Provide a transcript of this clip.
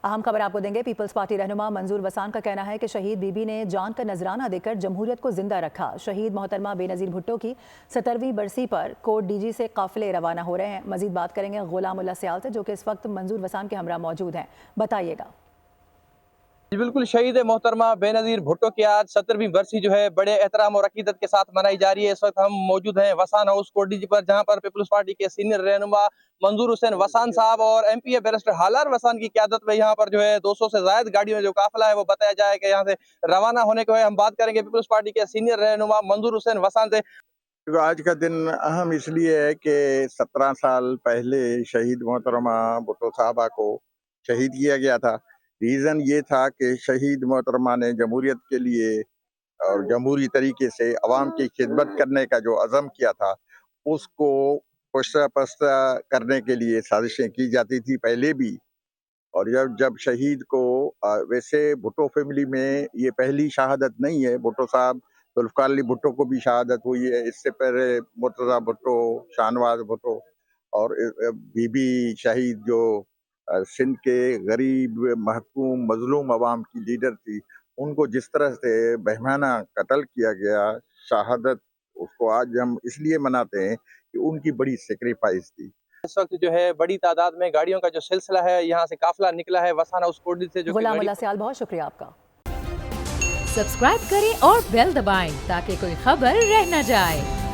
अहम खबर आपको देंगे। पीपल्स पार्टी रहनुमा मंजूर वसान का कहना है कि शहीद बीबी ने जान का नजराना देकर जमहूरियत को जिंदा रखा। शहीद मोहतरमा बेनज़ीर भुट्टो की 70वीं बरसी पर कोट डीजी से काफिले रवाना हो रहे हैं। मजीद बात करेंगे गुलाम उल्लाह सियाल से, जो कि इस वक्त मंजूर वसान के हमरा मौजूद हैं। बताइएगा। जी बिल्कुल, शहीद मोहतरमा बेनज़ीर भुट्टो की आज 70वीं बरसी जो है बड़े एहतराम और अकीदत के साथ मनाई जा रही है। इस वक्त हम मौजूद हैं वसान हाउस कोटडीजी पर, जहां पर पीपल्स पार्टी के सीनियर रहनुमा मंजूर हुसैन वसान साहब और एमपीए बैरिस्टर हालार वसान की क़यादत में यहाँ पर जो है 200 से ज़ायद गाड़ियों में जो काफिला है वो बताया जाए कि यहाँ से रवाना होने को है। हम बात करेंगे पीपल्स पार्टी के सीनियर रहनुमा मंजूर हुसैन वसान से। आज का दिन अहम इसलिए है कि 17 साल पहले शहीद मोहतरमा भुट्टो साहबा को शहीद किया गया था। रीज़न ये था कि शहीद मोहतरमा ने जमहूरियत के लिए और जमहूरी तरीके से अवाम की खिदमत करने का जो अज़म किया था, उसको पुश्ता पश्ता करने के लिए साजिशें की जाती थी पहले भी। और जब जब शहीद को वैसे भुट्टो फैमिली में ये पहली शहादत नहीं है। भुट्टो साहब जुल्फ़िकार अली भुट्टो को भी शहादत हुई है। इससे पहले मुर्तज़ा भुट्टो, शाहनवाज भुट्टो और बीबी शहीद जो सिंध के गरीब महकूम मजलूम अवाम की लीडर थी, उनको जिस तरह से बेईमाना कत्ल किया गया, शहादत, उसको आज हम इसलिए मनाते हैं कि उनकी बड़ी सेक्रीफाइस थी। इस वक्त जो है बड़ी तादाद में गाड़ियों का जो सिलसिला है, यहाँ से काफिला निकला है वसान हाउस कोटडीजी से, जो गुलाम उल्लाह सियाल, बहुत शुक्रिया आपका। सब्सक्राइब करें और बेल दबाएं ताकि कोई खबर रह न जाए।